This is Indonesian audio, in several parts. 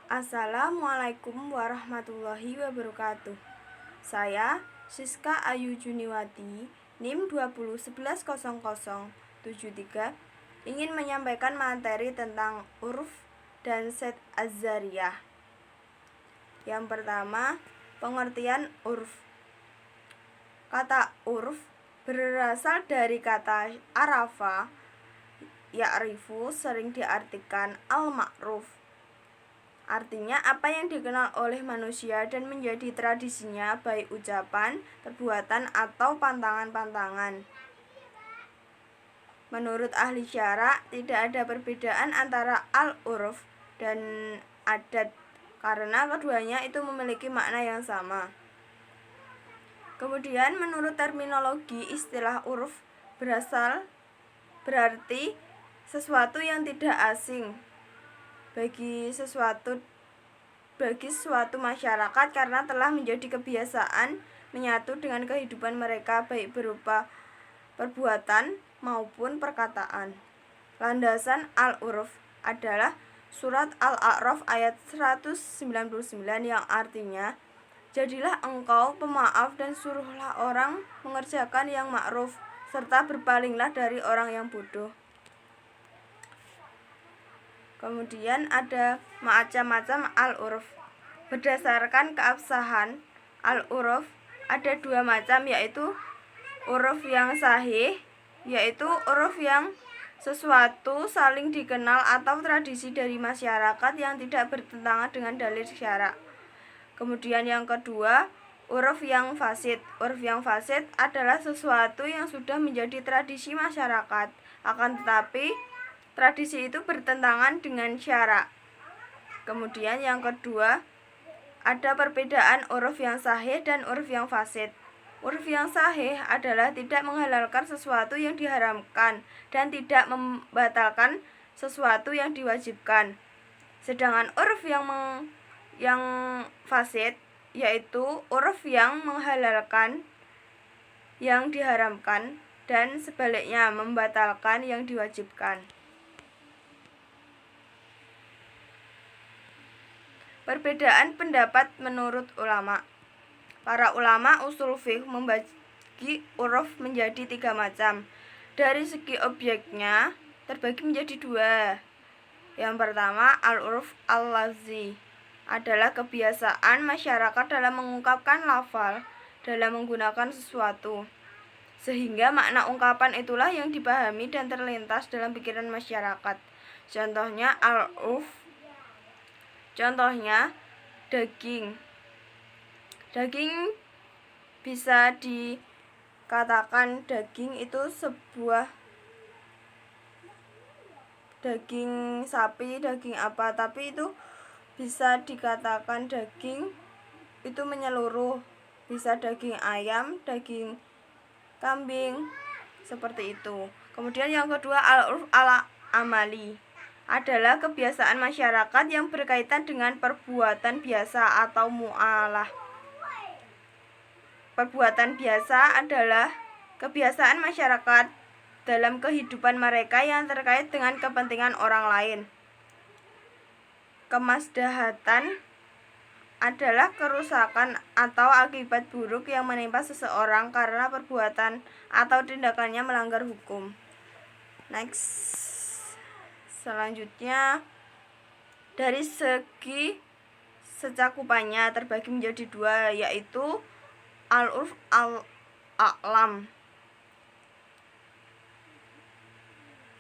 Assalamualaikum warahmatullahi wabarakatuh. Saya Siska Ayu Juniwati, NIM 20110073, ingin menyampaikan materi tentang uruf dan set az-zariyah. Yang pertama, pengertian uruf. Kata uruf berasal dari kata arafa, ya'rifu, sering diartikan al-ma'ruf. Artinya apa yang dikenal oleh manusia dan menjadi tradisinya, baik ucapan, perbuatan, atau pantangan-pantangan. Menurut ahli syara, tidak ada perbedaan antara al-uruf dan adat karena keduanya itu memiliki makna yang sama. Kemudian menurut terminologi, istilah uruf berarti sesuatu yang tidak asing bagi suatu masyarakat karena telah menjadi kebiasaan menyatu dengan kehidupan mereka, baik berupa perbuatan maupun perkataan. Landasan al-uruf adalah surat Al-A'raf ayat 199 yang artinya, jadilah engkau pemaaf dan suruhlah orang mengerjakan yang ma'ruf, serta berpalinglah dari orang yang bodoh. Kemudian ada macam-macam al-uruf. Berdasarkan keabsahan al-uruf ada dua macam, yaitu uruf yang sahih, yaitu uruf yang sesuatu saling dikenal atau tradisi dari masyarakat yang tidak bertentangan dengan dalil syara. Kemudian yang kedua, uruf yang fasid. Uruf yang fasid adalah sesuatu yang sudah menjadi tradisi masyarakat, akan tetapi tradisi itu bertentangan dengan syara. Kemudian yang kedua, ada perbedaan uruf yang sahih dan uruf yang fasid. Uruf yang sahih adalah tidak menghalalkan sesuatu yang diharamkan dan tidak membatalkan sesuatu yang diwajibkan. Sedangkan uruf yang fasid yaitu uruf yang menghalalkan yang diharamkan dan sebaliknya membatalkan yang diwajibkan. Perbedaan pendapat menurut ulama. Para ulama usul fiqh membagi uruf menjadi tiga macam. Dari segi objeknya terbagi menjadi dua. Yang pertama, al-uruf al-lafzi adalah kebiasaan masyarakat dalam mengungkapkan lafal dalam menggunakan sesuatu, sehingga makna ungkapan itulah yang dipahami dan terlintas dalam pikiran masyarakat. Contohnya daging. Daging bisa dikatakan daging itu sebuah daging sapi, daging apa, tapi itu bisa dikatakan daging itu menyeluruh, bisa daging ayam, daging kambing, seperti itu. Kemudian yang kedua, al-urf al-amali adalah kebiasaan masyarakat yang berkaitan dengan perbuatan biasa atau mu'alah. Perbuatan biasa adalah kebiasaan masyarakat dalam kehidupan mereka yang terkait dengan kepentingan orang lain. Kemasdahatan adalah kerusakan atau akibat buruk yang menimpa seseorang karena perbuatan atau tindakannya melanggar hukum. Next. Selanjutnya, dari segi secakupannya terbagi menjadi dua, yaitu al-urf al-a'lam,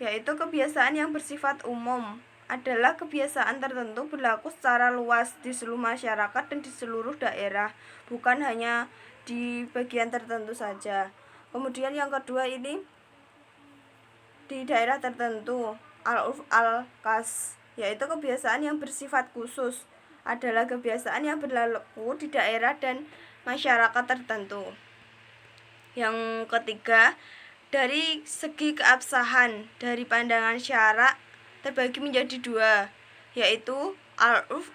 yaitu kebiasaan yang bersifat umum, adalah kebiasaan tertentu berlaku secara luas di seluruh masyarakat dan di seluruh daerah, bukan hanya di bagian tertentu saja. Kemudian yang kedua ini di daerah tertentu, al-urf al-khas, yaitu kebiasaan yang bersifat khusus, adalah kebiasaan yang berlaku di daerah dan masyarakat tertentu. Yang ketiga, dari segi keabsahan dari pandangan syara terbagi menjadi dua, yaitu al-urf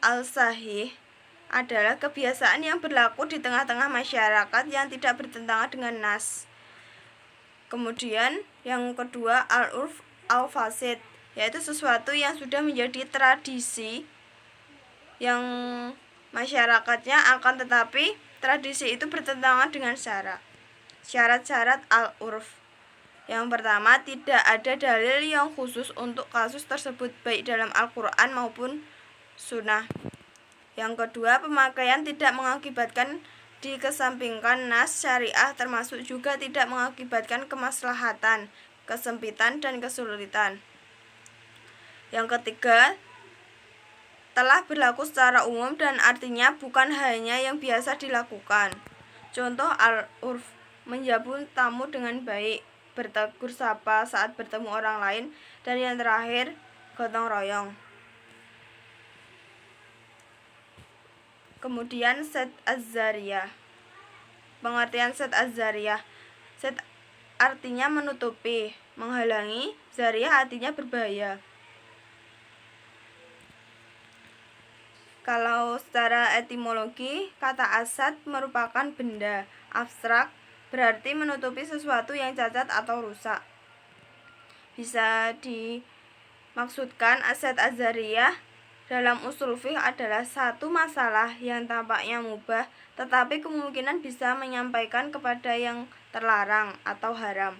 al-sahih adalah kebiasaan yang berlaku di tengah-tengah masyarakat yang tidak bertentangan dengan nas. Kemudian yang kedua, al-urf al-fasid, yaitu sesuatu yang sudah menjadi tradisi yang masyarakatnya, akan tetapi tradisi itu bertentangan dengan syarat-syarat al-urf. Yang pertama, tidak ada dalil yang khusus untuk kasus tersebut baik dalam Al-Quran maupun sunnah. Yang kedua, pemakaian tidak mengakibatkan dikesampingkan nas syariah, termasuk juga tidak mengakibatkan kemaslahatan, kesempitan, dan kesulitan. Yang ketiga, telah berlaku secara umum dan artinya bukan hanya yang biasa dilakukan. Contoh al-urf, menyambut tamu dengan baik, bertegur sapa saat bertemu orang lain, dan yang terakhir, gotong royong. Kemudian set az-zariyah. Pengertian set az-zariyah. Set artinya menutupi, menghalangi, zariyah artinya berbahaya. Kalau secara etimologi, kata asad merupakan benda abstrak, berarti menutupi sesuatu yang cacat atau rusak. Bisa dimaksudkan asad az-zariyah dalam usul fiqh adalah satu masalah yang tampaknya mubah, tetapi kemungkinan bisa menyampaikan kepada yang terlarang atau haram.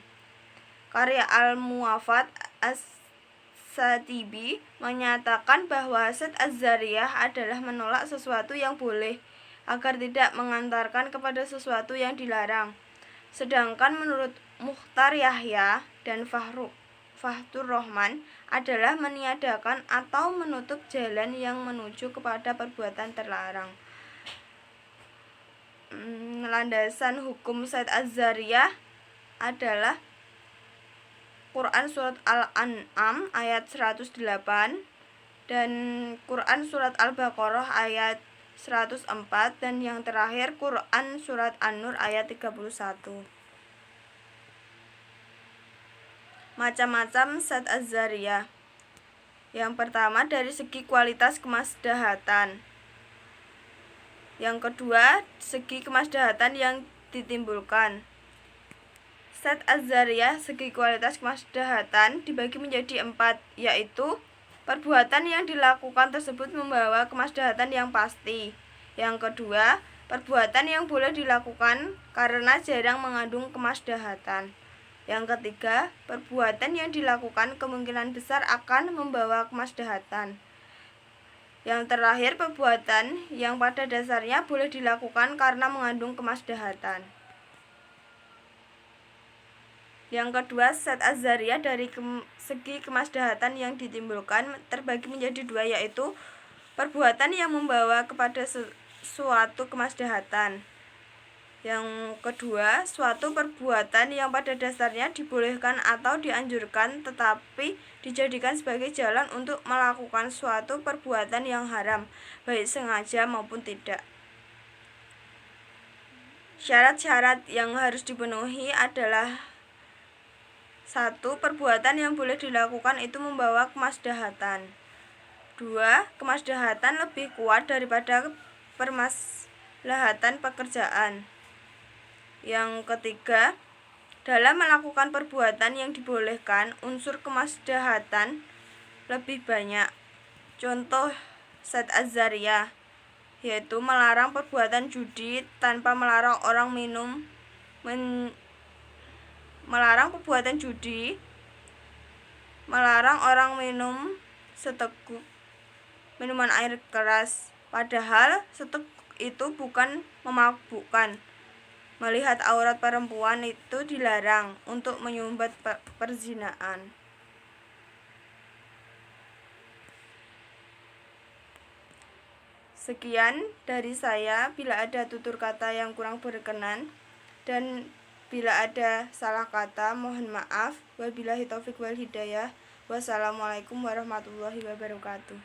Karya Al-Muwafat As-Satibi menyatakan bahwa set az-zariyah adalah menolak sesuatu yang boleh agar tidak mengantarkan kepada sesuatu yang dilarang. Sedangkan menurut Mukhtar Yahya dan Fahtur Rahman adalah meniadakan atau menutup jalan yang menuju kepada perbuatan terlarang. Landasan hukum set az-zariyah adalah Quran Surat Al-An'am ayat 108 dan Quran Surat Al-Baqarah ayat 104 dan yang terakhir Quran Surat An-Nur ayat 31. Macam-macam set az-zariyah. Yang pertama, dari segi kualitas kemaslahatan. Yang kedua, segi kemaslahatan yang ditimbulkan. Set az-zariyah segi kualitas kemaslahatan dibagi menjadi 4, yaitu perbuatan yang dilakukan tersebut membawa kemaslahatan yang pasti. Yang kedua, perbuatan yang boleh dilakukan karena jarang mengandung kemaslahatan. Yang ketiga, perbuatan yang dilakukan kemungkinan besar akan membawa kemaslahatan. Yang terakhir, perbuatan yang pada dasarnya boleh dilakukan karena mengandung kemaslahatan. Yang kedua, set az-zariyah dari segi kemaslahatan yang ditimbulkan terbagi menjadi 2, yaitu perbuatan yang membawa kepada suatu kemaslahatan. Yang kedua, suatu perbuatan yang pada dasarnya dibolehkan atau dianjurkan tetapi dijadikan sebagai jalan untuk melakukan suatu perbuatan yang haram, baik sengaja maupun tidak. Syarat-syarat yang harus dipenuhi adalah 1. Perbuatan yang boleh dilakukan itu membawa kemaslahatan. 2. Kemaslahatan lebih kuat daripada permaslahatan pekerjaan. Yang ketiga, dalam melakukan perbuatan yang dibolehkan, unsur kemaslahatan lebih banyak. Contoh set az-zariyah yaitu melarang perbuatan judi tanpa melarang orang minum melarang orang minum seteguk minuman air keras, padahal seteguk itu bukan memabukkan. Melihat aurat perempuan itu dilarang untuk menyumbat perzinaan. Sekian dari saya. Bila ada tutur kata yang kurang berkenan dan bila ada salah kata, mohon maaf. Wabillahi taufik wal hidayah. Wassalamualaikum warahmatullahi wabarakatuh.